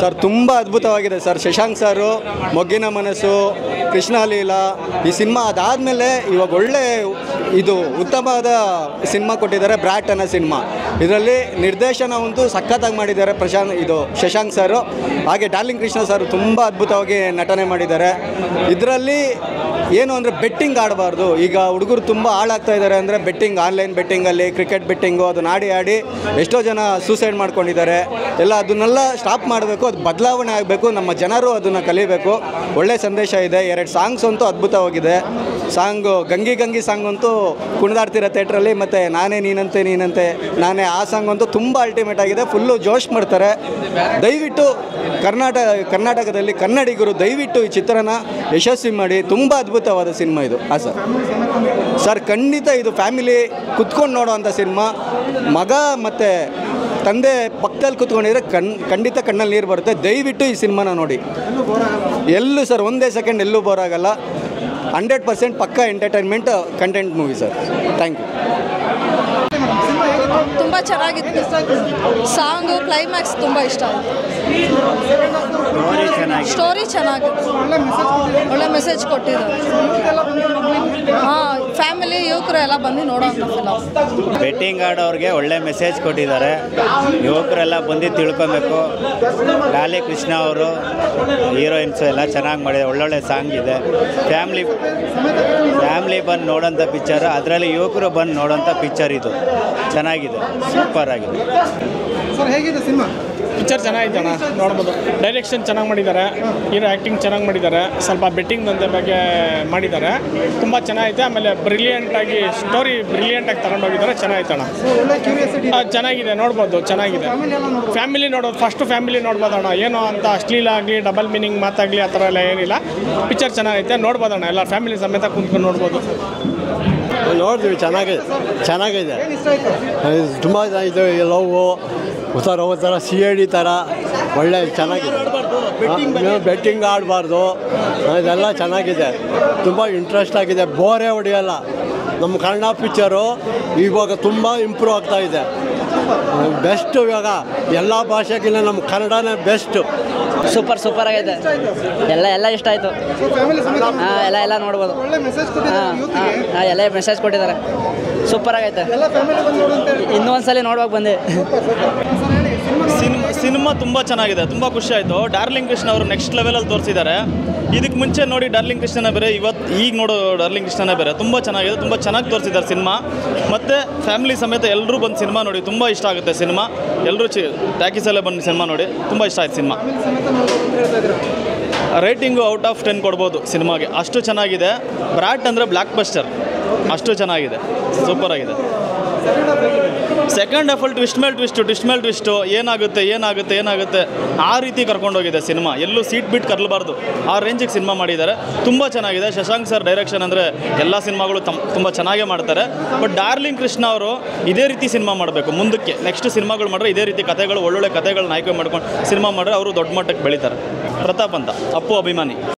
Sir ತುಂಬ ಅದ್ಭುತವಾಗಿದೆ sir. Shashank ಸರು, ಮೊಗ್ಗಿನ ಮನಸ್ಸು, ಕೃಷ್ಣ ಲೀಲಾ ಈ ಸಿನಿಮಾ ಅದಾದಮೇಲೆ ಇವಾಗ ಒಳ್ಳೆ ಇದು ಉತ್ತಮವಾದ ಸಿನಿಮಾ ಕೊಟ್ಟಿದ್ದಾರೆ. ಬ್ರಾಟ್ ಅನ್ನೋ ಸಿನಿಮಾ, ಇದರಲ್ಲಿ ನಿರ್ದೇಶನ ಅಂತೂ ಸಖತ್ತಾಗಿ ಮಾಡಿದ್ದಾರೆ ಶಶಾಂಕ್ ಸರು. ಹಾಗೆ ಡಾರ್ಲಿಂಗ್ ಕೃಷ್ಣ ಸರ್ ತುಂಬ ಅದ್ಭುತವಾಗಿ ನಟನೆ ಮಾಡಿದ್ದಾರೆ. ಇದರಲ್ಲಿ ಏನು ಅಂದರೆ ಬೆಟ್ಟಿಂಗ್ ಆಡಬಾರ್ದು. ಈಗ ಹುಡುಗರು ತುಂಬ ಹಾಳಾಗ್ತಾ ಇದ್ದಾರೆ ಅಂದರೆ ಬೆಟ್ಟಿಂಗ್, ಆನ್ಲೈನ್ ಬೆಟ್ಟಿಂಗಲ್ಲಿ, ಕ್ರಿಕೆಟ್ ಬೆಟ್ಟಿಂಗು ಅದನ್ನ ಆಡಿ ಎಷ್ಟೋ ಜನ ಸೂಸೈಡ್ ಮಾಡ್ಕೊಂಡಿದ್ದಾರೆ. ಅದನ್ನೆಲ್ಲ ಸ್ಟಾಪ್ ಮಾಡಬೇಕು, ಅದು ಬದಲಾವಣೆ ಆಗಬೇಕು. ನಮ್ಮ ಜನರು ಅದನ್ನು ಕಲಿಬೇಕು. ಒಳ್ಳೆ ಸಂದೇಶ ಇದೆ. 2 ಸಾಂಗ್ಸ್ ಅಂತೂ ಅದ್ಭುತವಾಗಿದೆ. ಸಾಂಗು ಗಂಗಿ ಸಾಂಗ್ ಅಂತೂ ಕುಣಿದಾಡ್ತಿರೋ ಥಿಯೇಟ್ರಲ್ಲಿ. ಮತ್ತು ನಾನೇ ನೀನಂತೆ ನಾನೇ ಆ ಸಾಂಗ್ ಅಂತೂ ತುಂಬ ಅಲ್ಟಿಮೇಟ್ ಆಗಿದೆ. ಫುಲ್ಲು ಜೋಶ್ ಮಾಡ್ತಾರೆ. ದಯವಿಟ್ಟು ಕರ್ನಾಟಕದಲ್ಲಿ ಕನ್ನಡಿಗರು ದಯವಿಟ್ಟು ಈ ಚಿತ್ರನ ಯಶಸ್ವಿ ಮಾಡಿ. ತುಂಬ ಅದ್ಭುತವಾದ ಸಿನಿಮಾ ಇದು. ಹಾಂ ಸರ್ ಖಂಡಿತ ಇದು ಫ್ಯಾಮಿಲಿ ಕುತ್ಕೊಂಡು ನೋಡೋ ಅಂಥ ಸಿನಿಮಾ. ಮಗ ಮತ್ತು ತಂದೆ ಪಕ್ಕದಲ್ಲಿ ಕೂತ್ಕೊಂಡಿದ್ರೆ ಖಂಡಿತ ಕಣ್ಣಲ್ಲಿ ನೀರು ಬರುತ್ತೆ. ದಯವಿಟ್ಟು ಈ ಸಿನಿಮಾನ ನೋಡಿ. ಎಲ್ಲೂ ಸರ್ ಒಂದೇ ಸೆಕೆಂಡ್ ಎಲ್ಲೂ ಬೋರ್ ಆಗಲ್ಲ. 100% ಪಕ್ಕಾ entertainment content movie sir. Thank you. ತುಂಬ ಚೆನ್ನಾಗಿತ್ತು. ಸಾಂಗು ಕ್ಲೈಮ್ಯಾಕ್ಸ್ ತುಂಬ ಇಷ್ಟ ಆಯಿತು. ಸ್ಟೋರಿ ಚೆನ್ನಾಗಿತ್ತು. ಒಳ್ಳೆ ಮೆಸೇಜ್ ಕೊಟ್ಟಿದ್ದಾರೆ. ಹಾಂ, ಫ್ಯಾಮಿಲಿ ಯುವಕರು ಎಲ್ಲ ಬಂದು ನೋಡೋಂಥ ಫಿಲಮ್. ಬೆಟ್ಟಿಂಗ್ ಆಡೋರಿಗೆ ಒಳ್ಳೆ ಮೆಸೇಜ್ ಕೊಟ್ಟಿದ್ದಾರೆ. ಯುವಕರೆಲ್ಲ ಬಂದು ತಿಳ್ಕೊಬೇಕು. ಲಾಲಿ ಕೃಷ್ಣ ಅವರು ಹೀರೋಯಿನ್ಸು ಎಲ್ಲ ಚೆನ್ನಾಗಿ ಮಾಡಿದ್ದಾರೆ. ಒಳ್ಳೊಳ್ಳೆ ಸಾಂಗ್ ಇದೆ. ಫ್ಯಾಮ್ಲಿ ಬಂದು ನೋಡೋಂಥ ಪಿಕ್ಚರ್. ಅದರಲ್ಲಿ ಯುವಕರು ಬಂದು ನೋಡೋಂಥ ಪಿಕ್ಚರ್ ಇದು. ಚೆನ್ನಾಗಿದೆ, ಸೂಪರ್ ಆಗಿದೆ ಸರ್. ಹೇಗಿದೆ ಸಿನಿಮಾ? ಪಿಕ್ಚರ್ ಚೆನ್ನಾಗಿದೆ ಅಣ್ಣ, ನೋಡ್ಬೋದು. ಡೈರೆಕ್ಷನ್ ಚೆನ್ನಾಗಿ ಮಾಡಿದ್ದಾರೆ, ಹೀರೋ ಆ್ಯಕ್ಟಿಂಗ್ ಚೆನ್ನಾಗಿ ಮಾಡಿದ್ದಾರೆ. ಸ್ವಲ್ಪ ಬೆಟ್ಟಿಂಗ್ ದಂಧೆ ಬಗ್ಗೆ ಮಾಡಿದ್ದಾರೆ, ತುಂಬ ಚೆನ್ನಾಗಿದೆ. ಆಮೇಲೆ ಬ್ರಿಲಿಯಂಟಾಗಿ ಸ್ಟೋರಿ ಬ್ರಿಲಿಯಂಟಾಗಿ ತಗೊಂಡೋಗಿದ್ದಾರೆ. ಚೆನ್ನಾಗಿತ್ತು ಅಣ್ಣ, ಚೆನ್ನಾಗಿದೆ, ನೋಡ್ಬೋದು. ಚೆನ್ನಾಗಿದೆ. ಫ್ಯಾಮಿಲಿ ನೋಡೋದು, ಫಸ್ಟು ಫ್ಯಾಮಿಲಿ ನೋಡ್ಬೋದು ಅಣ್ಣ. ಏನೋ ಅಂತ ಅಶ್ಲೀಲ ಆಗಲಿ, ಡಬಲ್ ಮೀನಿಂಗ್ ಮಾತಾಗಲಿ ಆ ಥರ ಎಲ್ಲ ಏನಿಲ್ಲ. ಪಿಕ್ಚರ್ ಚೆನ್ನಾಗೈತೆ, ನೋಡ್ಬೋದು ಅಣ್ಣ. ಎಲ್ಲ ಫ್ಯಾಮಿಲಿ ಸಮೇತ ಕುಂತ್ಕೊಂಡು ನೋಡ್ಬೋದು. ನೋಡ್ತೀವಿ, ಚೆನ್ನಾಗಿದೆ. ತುಂಬ ಇದು ಲವ್ವು ಒಂಥರ CID ಥರ ಒಳ್ಳೆ ಚೆನ್ನಾಗಿದೆ. ಬೆಟ್ಟಿಂಗ್ ಆಡಬಾರ್ದು, ಇದೆಲ್ಲ ಚೆನ್ನಾಗಿದೆ. ತುಂಬ ಇಂಟ್ರೆಸ್ಟ್ ಆಗಿದೆ, ಬೋರೇ ಹೊಡೆಯಲ್ಲ. ನಮ್ಮ ಕನ್ನಡ ಪಿಕ್ಚರು ಇವಾಗ ತುಂಬ ಇಂಪ್ರೂವ್ ಆಗ್ತಾಯಿದೆ. ಬೆಸ್ಟು. ಇವಾಗ ಎಲ್ಲ ಭಾಷೆಗಿಂತ ನಮ್ಮ ಕನ್ನಡನೇ ಬೆಸ್ಟು. ಸೂಪರ್ ಆಗಿದೆ. ಎಲ್ಲ ಇಷ್ಟ ಆಯಿತು. ಹಾಂ, ಎಲ್ಲ ನೋಡ್ಬೋದು. ಎಲ್ಲ ಮೆಸೇಜ್ ಕೊಟ್ಟಿದ್ದಾರೆ. ಸೂಪರ್ ಆಗೈತೆ. ಇನ್ನೊಂದ್ಸಲಿ ನೋಡುವಾಗ ಬಂದೆ. ಸಿನಿಮಾ ತುಂಬ ಚೆನ್ನಾಗಿದೆ, ತುಂಬ ಖುಷಿ ಆಯಿತು. ಡಾರ್ಲಿಂಗ್ ಕೃಷ್ಣ ಅವರು ನೆಕ್ಸ್ಟ್ ಲೆವೆಲಲ್ಲಿ ತೋರಿಸಿದ್ದಾರೆ. ಇದಕ್ಕೆ ಮುಂಚೆ ನೋಡಿ ಡಾರ್ಲಿಂಗ್ ಕೃಷ್ಣನೇ ಬೇರೆ, ಈಗ ನೋಡೋ ಡಾರ್ಲಿಂಗ್ ಕೃಷ್ಣನೇ ಬೇರೆ. ತುಂಬ ಚೆನ್ನಾಗಿದೆ, ತುಂಬ ಚೆನ್ನಾಗಿ ತೋರಿಸಿದ್ದಾರೆ ಸಿನಿಮಾ. ಮತ್ತು ಫ್ಯಾಮಿಲಿ ಸಮೇತ ಎಲ್ಲರೂ ಬಂದು ಸಿನಿಮಾ ನೋಡಿ. ತುಂಬ ಇಷ್ಟ ಆಗುತ್ತೆ ಸಿನಿಮಾ. ಎಲ್ಲರೂ ಟ್ಯಾಕಿಸಲ್ಲೇ ಬಂದು ಸಿನಿಮಾ ನೋಡಿ. ತುಂಬ ಇಷ್ಟ ಆಯ್ತು ಸಿನಿಮಾ. ರೇಟಿಂಗು ಔಟ್ ಆಫ್ 10 ಕೊಡ್ಬೋದು ಸಿನಿಮಾಗೆ, ಅಷ್ಟು ಚೆನ್ನಾಗಿದೆ. ಬ್ರಾಟ್ ಅಂದರೆ ಬ್ಲ್ಯಾಕ್ ಬಸ್ಟರ್, ಅಷ್ಟು ಚೆನ್ನಾಗಿದೆ, ಸೂಪರ್ ಆಗಿದೆ. ಸೆಕೆಂಡ್ ಹಾಫಲ್ಲಿ ಟ್ವಿಸ್ಟ್ ಮೇಲೆ ಟ್ವಿಸ್ಟು ಏನಾಗುತ್ತೆ ಆ ರೀತಿ ಕರ್ಕೊಂಡೋಗಿದೆ ಸಿನಿಮಾ. ಎಲ್ಲೂ ಸೀಟ್ ಬಿಟ್ಟು ಕರ್ಲಬಾರ್ದು, ಆ ರೇಂಜಿಗೆ ಸಿನಿಮಾ ಮಾಡಿದ್ದಾರೆ. ತುಂಬ ಚೆನ್ನಾಗಿದೆ. ಶಶಾಂಕ್ ಸರ್ ಡೈರೆಕ್ಷನ್ ಅಂದರೆ ಎಲ್ಲ ಸಿನಿಮಾಗಳು ತುಂಬ ಚೆನ್ನಾಗೇ ಮಾಡ್ತಾರೆ. ಬಟ್ ಡಾರ್ಲಿಂಗ್ ಕೃಷ್ಣ ಅವರು ಇದೇ ರೀತಿ ಸಿನಿಮಾ ಮಾಡಬೇಕು ಮುಂದಕ್ಕೆ. ನೆಕ್ಸ್ಟ್ ಸಿನಿಮಾಗಳು ಮಾಡಿದ್ರೆ ಇದೇ ರೀತಿ ಕಥೆಗಳು, ಒಳ್ಳೊಳ್ಳೆ ಕಥೆಗಳನ್ನ ಆಯ್ಕೆ ಮಾಡ್ಕೊಂಡು ಸಿನಿಮಾ ಮಾಡಿದ್ರೆ ಅವರು ದೊಡ್ಡ ಮಟ್ಟಕ್ಕೆ ಬೆಳೀತಾರೆ. ಪ್ರತಾಪ್ ಅಂತ, ಅಪ್ಪು ಅಭಿಮಾನಿ.